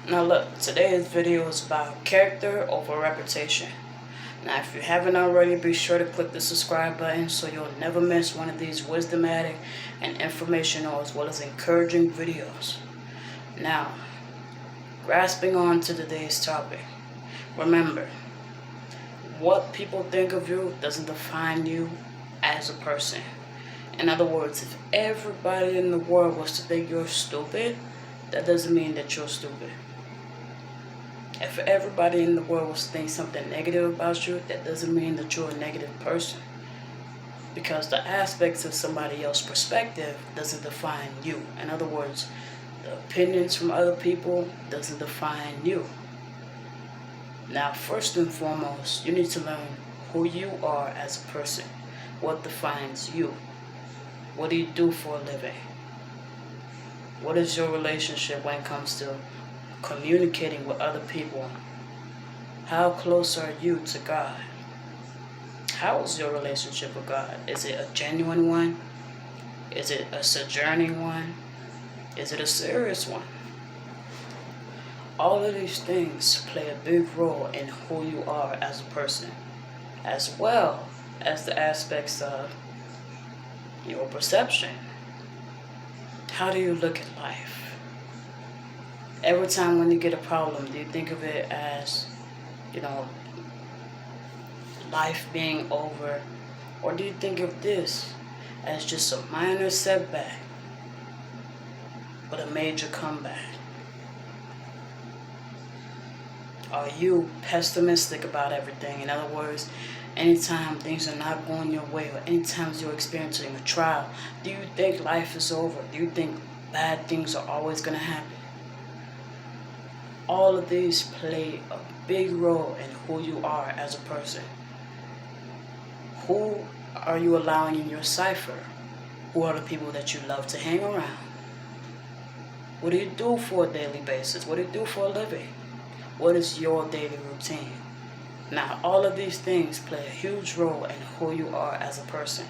Now look, today's video is about character over reputation. Now if you haven't already, be sure to click the subscribe button so you'll never miss one of these wisdomatic and informational as well as encouraging videos. Now, grasping on to today's topic, remember, what people think of you doesn't define you as a person. In other words, if everybody in the world was to think you're stupid, that doesn't mean that you're stupid. If everybody in the world was to think something negative about you, that doesn't mean that you're a negative person. Because the aspects of somebody else's perspective doesn't define you. In other words, the opinions from other people doesn't define you. Now, first and foremost, you need to learn who you are as a person. What defines you? What do you do for a living? What is your relationship when it comes to communicating with other people? How close are you to God? How is your relationship with God? Is it a genuine one? Is it a sojourning one? Is it a serious one? All of these things play a big role in who you are as a person, as well as the aspects of your perception. How do you look at life? Every time when you get a problem, do you think of it as, life being over? Or do you think of this as just a minor setback, but a major comeback? Are you pessimistic about everything? In other words, anytime things are not going your way or anytime you're experiencing a trial, do you think life is over? Do you think bad things are always going to happen? All of these play a big role in who you are as a person. Who are you allowing in your cipher? Who are the people that you love to hang around? What do you do for a daily basis? What do you do for a living? What is your daily routine? Now, all of these things play a huge role in who you are as a person.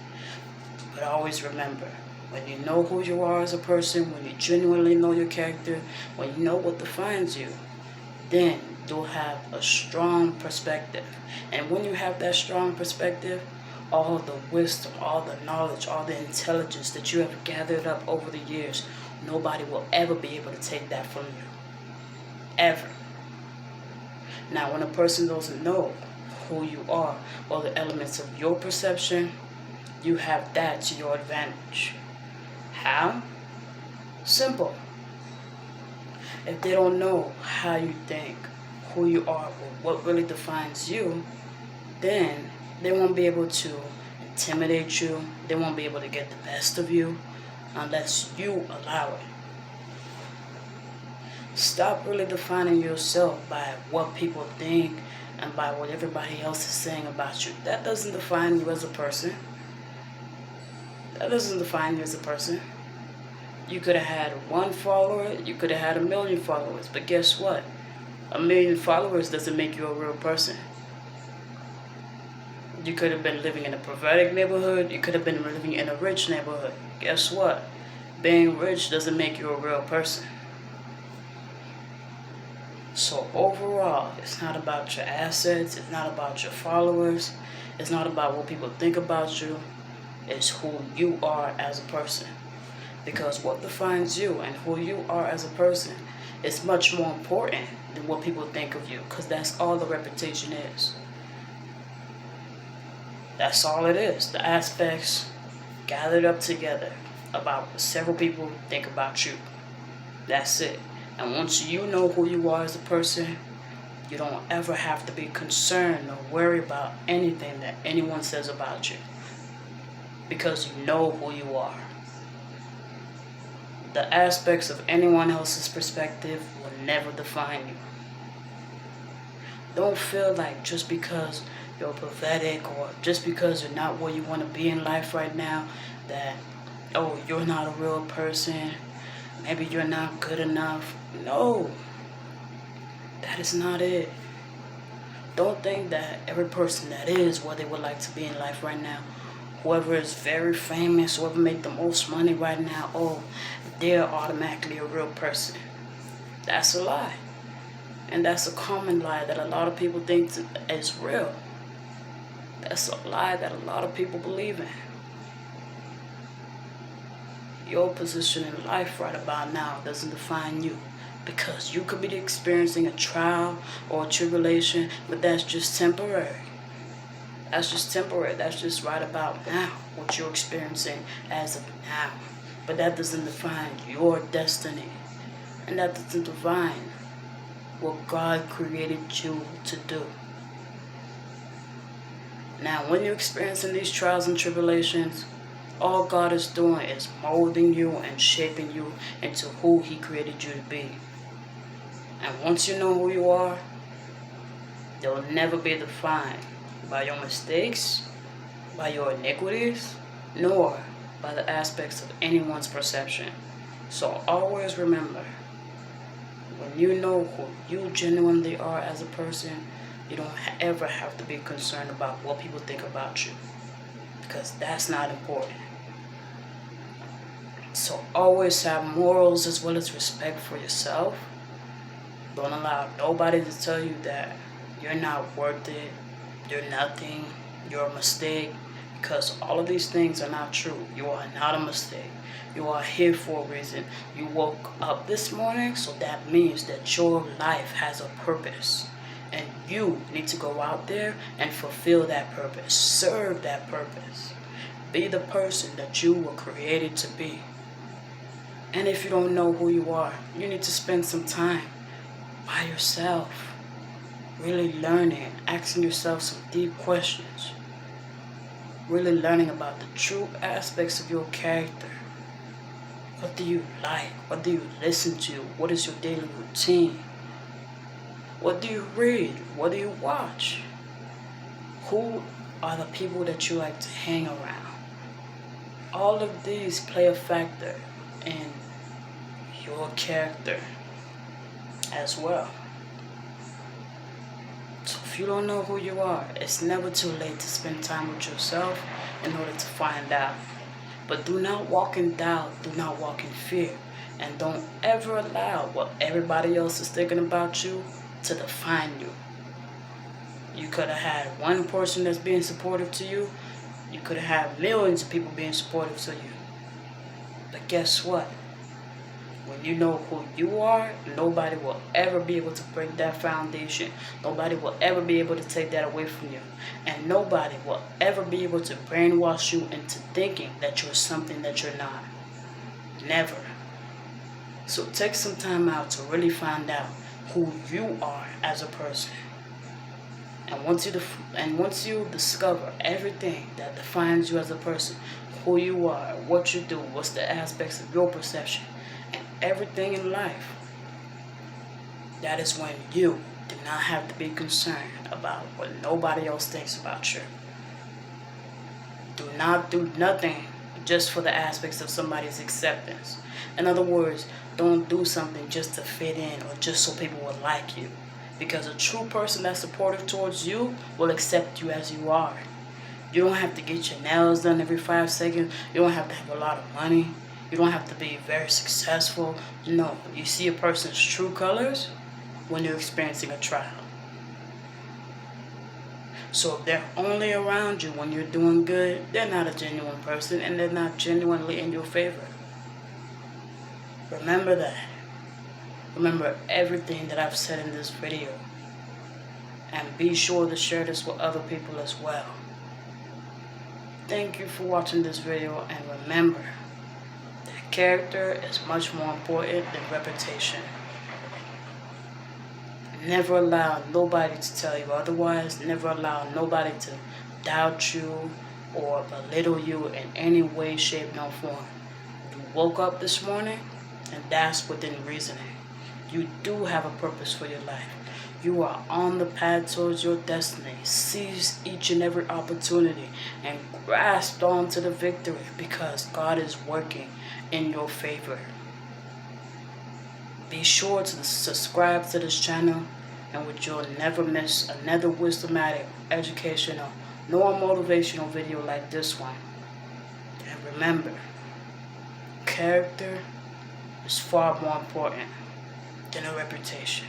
But always remember, when you know who you are as a person, when you genuinely know your character, when you know what defines you, then you'll have a strong perspective. And when you have that strong perspective, all the wisdom, all the knowledge, all the intelligence that you have gathered up over the years, nobody will ever be able to take that from you. Ever. Now, when a person doesn't know who you are or the elements of your perception, you have that to your advantage. How? Simple. If they don't know how you think, who you are, or what really defines you, then they won't be able to intimidate you. They won't be able to get the best of you unless you allow it. Stop really defining yourself by what people think and by what everybody else is saying about you. That doesn't define you as a person. That doesn't define you as a person. You could have had one follower, you could have had 1,000,000 followers, but guess what? 1,000,000 followers doesn't make you a real person. You could have been living in a prophetic neighborhood, you could have been living in a rich neighborhood. Guess what? Being rich doesn't make you a real person. So overall, it's not about your assets, it's not about your followers, it's not about what people think about you, it's who you are as a person. Because what defines you and who you are as a person is much more important than what people think of you, because that's all the reputation is. That's all it is, the aspects gathered up together about what several people think about you. That's it. And once you know who you are as a person, you don't ever have to be concerned or worry about anything that anyone says about you. Because you know who you are. The aspects of anyone else's perspective will never define you. Don't feel like just because you're pathetic or just because you're not where you want to be in life right now that, oh, you're not a real person. Maybe you're not good enough. No, that is not it. Don't think that every person that is where they would like to be in life right now, whoever is very famous, whoever make the most money right now, oh, they're automatically a real person. That's a lie. And that's a common lie that a lot of people think is real. That's a lie that a lot of people believe in. Your position in life right about now doesn't define you, because you could be experiencing a trial or a tribulation, but that's just temporary. That's just temporary. That's just right about now, what you're experiencing as of now. But that doesn't define your destiny. And that doesn't define what God created you to do. Now, when you're experiencing these trials and tribulations, all God is doing is molding you and shaping you into who He created you to be. And once you know who you are, you'll never be defined by your mistakes, by your iniquities, nor by the aspects of anyone's perception. So always remember, when you know who you genuinely are as a person, you don't ever have to be concerned about what people think about you, because that's not important. So always have morals as well as respect for yourself. Don't allow nobody to tell you that you're not worth it, you're nothing, you're a mistake, because all of these things are not true. You are not a mistake. You are here for a reason. You woke up this morning, so that means that your life has a purpose. And you need to go out there and fulfill that purpose. Serve that purpose. Be the person that you were created to be. And if you don't know who you are, you need to spend some time by yourself, really learning, asking yourself some deep questions, really learning about the true aspects of your character. What do you like? What do you listen to? What is your daily routine? What do you read? What do you watch? Who are the people that you like to hang around? All of these play a factor in your character as well. So if you don't know who you are, it's never too late to spend time with yourself in order to find out. But do not walk in doubt, do not walk in fear, and don't ever allow what everybody else is thinking about you to define you. You could have had one person that's being supportive to you. You could have had millions of people being supportive to you. But guess what? When you know who you are, nobody will ever be able to break that foundation. Nobody will ever be able to take that away from you. And nobody will ever be able to brainwash you into thinking that you're something that you're not. Never. So take some time out to really find out who you are as a person. And once you discover everything that defines you as a person, who you are, what you do, what's the aspects of your perception, and everything in life, that is when you do not have to be concerned about what nobody else thinks about you. Do not do nothing just for the aspects of somebody's acceptance. In other words, don't do something just to fit in or just so people will like you. Because a true person that's supportive towards you will accept you as you are. You don't have to get your nails done every 5 seconds. You don't have to have a lot of money. You don't have to be very successful. No, you see a person's true colors when you're experiencing a trial. So if they're only around you when you're doing good, they're not a genuine person and they're not genuinely in your favor. Remember that. Remember everything that I've said in this video. And be sure to share this with other people as well. Thank you for watching this video, and remember that character is much more important than reputation. Never allow nobody to tell you otherwise. Never allow nobody to doubt you or belittle you in any way, shape, nor form. You woke up this morning, and that's within reasoning. You do have a purpose for your life. You are on the path towards your destiny. Seize each and every opportunity and grasp onto the victory, because God is working in your favor. Be sure to subscribe to this channel, and you'll never miss another wisdomatic, educational, nor motivational video like this one. And remember, character is far more important than a reputation.